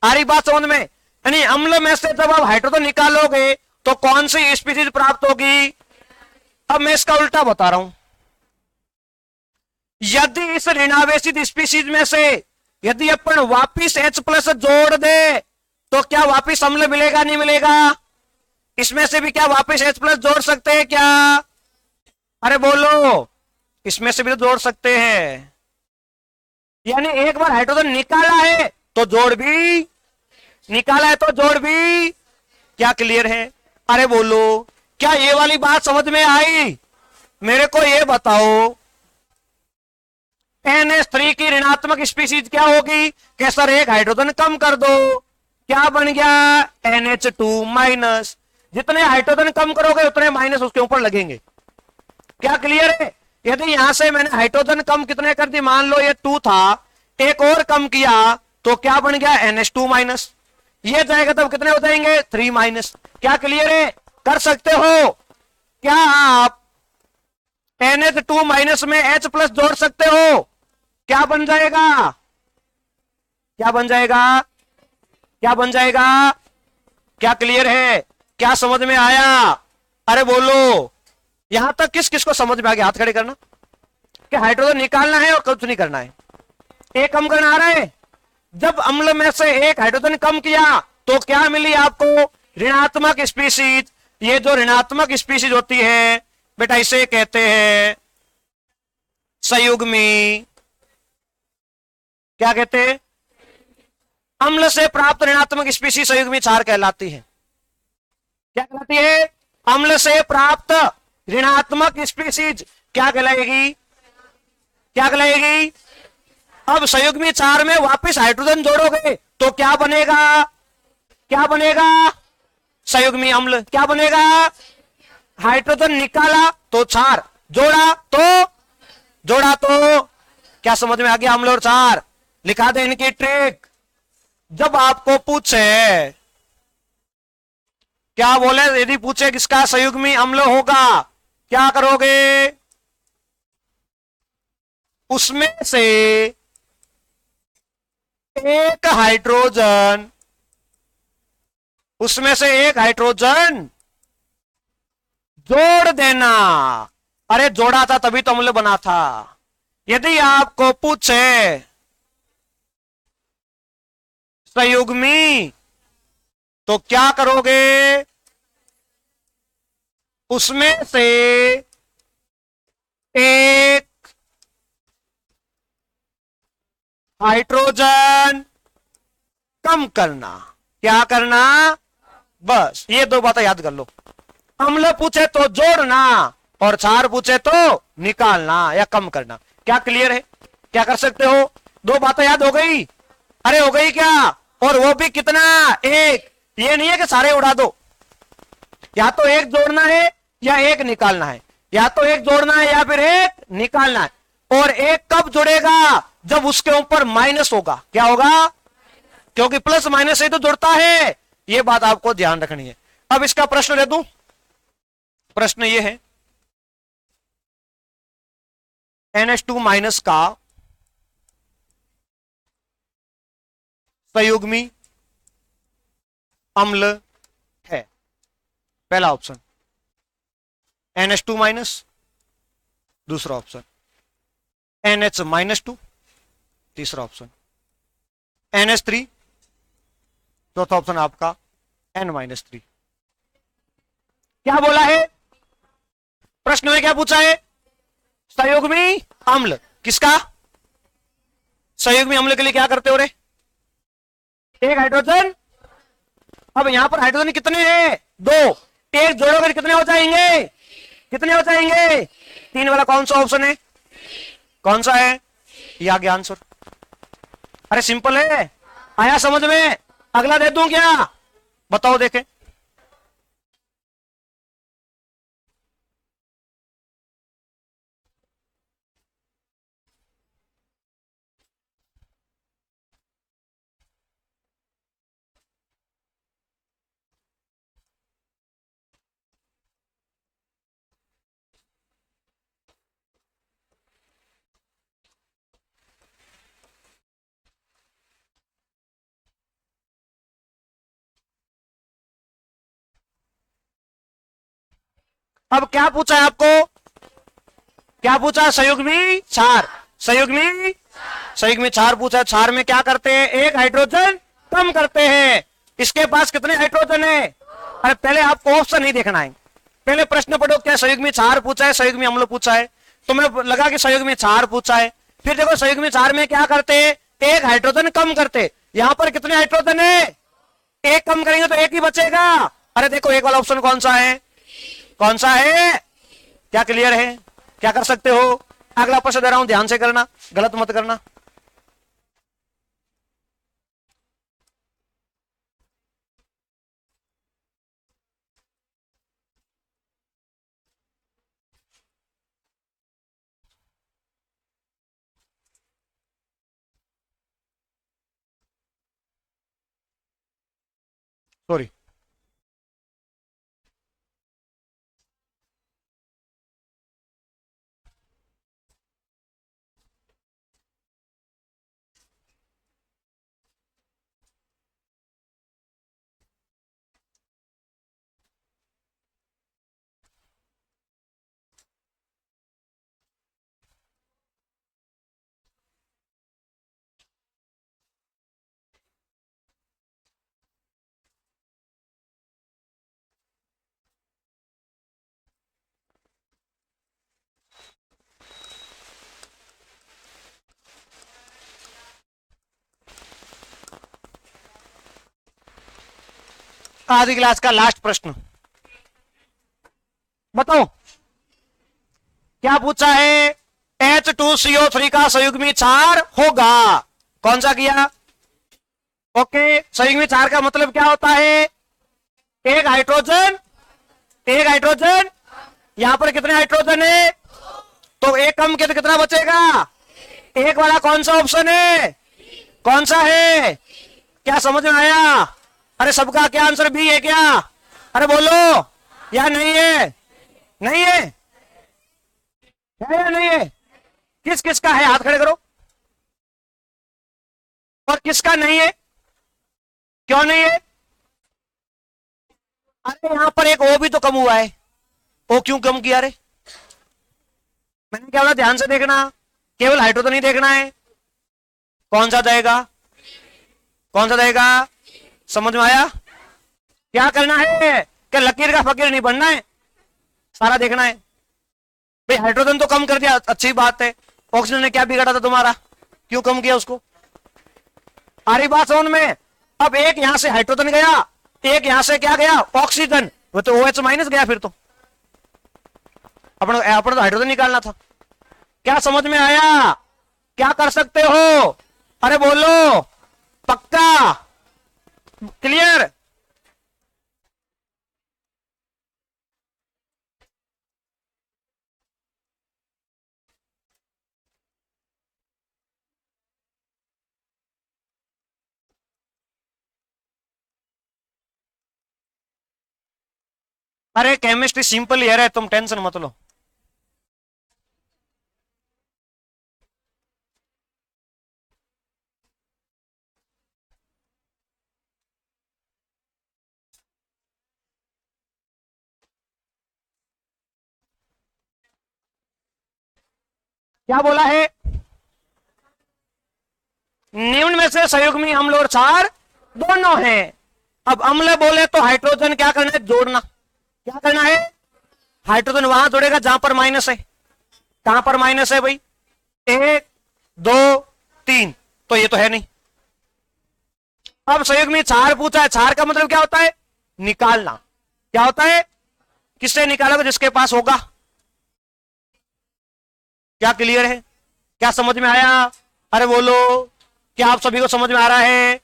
Speaker 1: आ रही बात समझ में? यानी अम्ल में से जब आप हाइड्रोजन निकालोगे तो कौन सी स्पीशीज प्राप्त होगी? अब मैं इसका उल्टा बता रहा हूं। यदि इस ऋणावेशित स्पीशीज में से यदि अपन वापिस H+ जोड़ दे तो क्या वापिस अम्ल मिलेगा नहीं मिलेगा? इसमें से भी क्या वापिस H+ जोड़ सकते हैं क्या? अरे बोलो, इसमें से भी तो जोड़ सकते हैं। यानी एक बार हाइड्रोजन निकाला है तो जोड़ भी, निकाला है तो जोड़ भी। क्या क्लियर है? अरे बोलो, क्या ये वाली बात समझ में आई? मेरे को ये बताओ, NH3 की ऋणात्मक स्पीशीज क्या होगी? कि सर एक हाइड्रोजन कम कर दो, क्या बन गया? NH2 minus. जितने हाइड्रोजन कम करोगे उतने माइनस उसके ऊपर लगेंगे। क्या क्लियर है? यदि यहां से मैंने हाइड्रोजन कम कितने कर दी, मान लो ये 2 था, एक और कम किया तो क्या बन गया? NH2 minus. ये जाएगा तब कितने हो जाएंगे? 3 माइनस। क्या क्लियर है? कर सकते हो क्या आप NH2 माइनस में H प्लस जोड़ सकते हो? क्या बन जाएगा? क्या बन जाएगा? क्या बन जाएगा? क्या क्लियर है? क्या समझ में आया? अरे बोलो, यहां तक किस किस को समझ में आ गया? हाथ खड़े करना। कि हाइड्रोजन निकालना है और कुछ नहीं करना है, एक कम करना आ रहा है। जब अम्ल में से एक हाइड्रोजन कम किया तो क्या मिली आपको? ऋणात्मक स्पीशीज। ये जो ऋणात्मक स्पीशीज होती है बेटा, इसे कहते हैं संयुग्मी। क्या कहते हैं? अम्ल से प्राप्त ऋणात्मक स्पीशीज संयुग्मी क्षार कहलाती है। क्या कहलाती है? अम्ल से प्राप्त ऋणात्मक स्पीशीज क्या कहलाएगी? क्या कहलाएगी? अब संयुग्मी क्षार में वापस हाइड्रोजन जोड़ोगे तो क्या बनेगा? क्या बनेगा? संयुग्मी अम्ल। क्या बनेगा? हाइड्रोजन निकाला तो क्षार, जोड़ा तो क्या समझ में आ गया? अम्ल और क्षार। लिखा दे इनकी ट्रिक। जब आपको पूछे, क्या बोले, यदि पूछे किसका संयुग्मी अम्ल होगा, क्या करोगे? उसमें से एक हाइड्रोजन, उसमें से एक हाइड्रोजन जोड़ देना। अरे जोड़ा था तभी तो अम्ल बना था। यदि आपको पूछे संयुग्मी तो क्या करोगे? उसमें से एक हाइड्रोजन कम करना। क्या करना? बस ये दो बातें याद कर लो। अम्ल पूछे तो जोड़ना और क्षार पूछे तो निकालना या कम करना। क्या क्लियर है? क्या कर सकते हो? दो बातें याद हो गई? अरे हो गई क्या? और वो भी कितना? एक। ये नहीं है कि सारे उड़ा दो, या तो एक जोड़ना है या एक निकालना है, या तो एक जोड़ना है या फिर एक निकालना है। और एक कब जुड़ेगा? जब उसके ऊपर माइनस होगा। क्या होगा? क्योंकि प्लस माइनस से तो जुड़ता है। यह बात आपको ध्यान रखनी है। अब इसका प्रश्न दे दूं। प्रश्न यह है, NH2 माइनस का संयुग्मी अम्ल है। पहला ऑप्शन NH2 माइनस, दूसरा ऑप्शन NH माइनस 2, तीसरा ऑप्शन NH3, चौथा ऑप्शन आपका N माइनस 3। क्या बोला है? प्रश्न में क्या पूछा है? संयुग्मी अम्ल। किसका? संयुग्मी अम्ल के लिए क्या करते हो रे? एक हाइड्रोजन। अब यहां पर हाइड्रोजन कितने हैं? 2। एक जोड़ोगे कितने हो जाएंगे? कितने हो जाएंगे? 3 वाला कौन सा ऑप्शन है? कौन सा है? ये आ गया आंसर। अरे सिंपल है। आया समझ में? अगला दे दूं क्या? बताओ देखें। अब क्या पूछा है आपको? क्या पूछा? संयुग्मी क्षार। संयुग्मी क्षार पूछा। क्षार में क्या करते हैं? एक हाइड्रोजन कम करते हैं। इसके पास कितने हाइड्रोजन है? अरे पहले आपको ऑप्शन नहीं देखना है, पहले प्रश्न पढ़ो, क्या संयुग्मी क्षार पूछा है, संयुग्मी अम्ल पूछा है, तो मैं लगा कि संयुग्मी क्षार पूछा है। फिर देखो संयुग्मी क्षार में क्या करते हैं, एक हाइड्रोजन कम करते। यहां पर कितने हाइड्रोजन है, एक कम करेंगे तो एक ही बचेगा। अरे देखो एक वाला ऑप्शन कौन सा है, कौन सा है, क्या क्लियर है, क्या कर सकते हो। अगला प्रश्न दे रहा हूं, ध्यान से करना, गलत मत करना। सॉरी, आधी क्लास का लास्ट प्रश्न बताओ, क्या पूछा है, H2CO3 का संयुग्मी क्षार होगा, कौन सा किया। ओके, संयुग्मी क्षार का मतलब क्या होता है, एक हाइड्रोजन, एक हाइड्रोजन, यहां पर कितने हाइड्रोजन है, तो एक कम के तो कितना बचेगा, एक वाला कौन सा ऑप्शन है, कौन सा है, क्या समझ में आया। अरे सबका क्या आंसर बी है क्या, अरे बोलो, या नहीं है, नहीं है, या नहीं है, किस किस का है, हाथ खड़े करो, और किसका नहीं है, क्यों नहीं है। अरे यहां पर एक ओ भी तो कम हुआ है, ओ क्यों कम किया रे, मैंने क्या बोला, ध्यान से देखना, केवल हाइड्रोजन नहीं देखना है, कौन सा देगा, कौन सा देगा, समझ में आया। क्या करना है, क्या लकीर का फकीर नहीं बनना है, सारा देखना है। भाई हाइड्रोजन तो कम कर दिया, अच्छी बात है, ऑक्सीजन ने क्या बिगाड़ा था तुम्हारा, क्यों कम किया उसको, आ रही बात समझ में। अब एक यहां से हाइड्रोजन गया, एक यहां से क्या गया, ऑक्सीजन, वो तो OH माइनस गया, फिर तो अपना तो हाइड्रोजन निकालना था। क्या समझ में आया, क्या कर सकते हो, अरे बोलो, पक्का, क्लियर। अरे केमिस्ट्री सिंपल ही है, तुम टेंशन मत लो। क्या बोला है, निम्न में से संयुग्मी अम्ल और क्षार दोनों हैं। अब अम्ल बोले तो हाइड्रोजन क्या करना है, जोड़ना, क्या करना है, हाइड्रोजन वहां जोड़ेगा जहां पर माइनस है, कहां पर माइनस है भाई, 1 2 3, तो ये तो है नहीं। अब संयुग्मी क्षार पूछा है, क्षार का मतलब क्या होता है, निकालना, क्या होता है, किससे निकालोगे, जिसके पास होगा। क्या क्लियर है, क्या समझ में आया, अरे बोलो, क्या आप सभी को समझ में आ रहा है,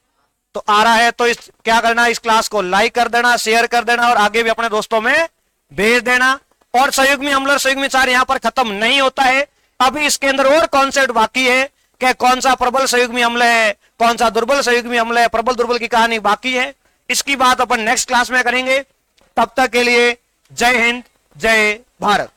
Speaker 1: तो आ रहा है तो इस क्या करना, इस क्लास को लाइक कर देना, शेयर कर देना, और आगे भी अपने दोस्तों में भेज देना। और संयुग्मी अम्ल और संयुग्मी क्षार यहां पर खत्म नहीं होता है, अभी इसके अंदर और कॉन्सेप्ट बाकी है कि कौन सा प्रबल संयुग्मी अम्ल है, कौन सा दुर्बल संयुग्मी अम्ल है, प्रबल दुर्बल की कहानी बाकी है, इसकी बात अपन नेक्स्ट क्लास में करेंगे। तब तक के लिए जय हिंद, जय भारत।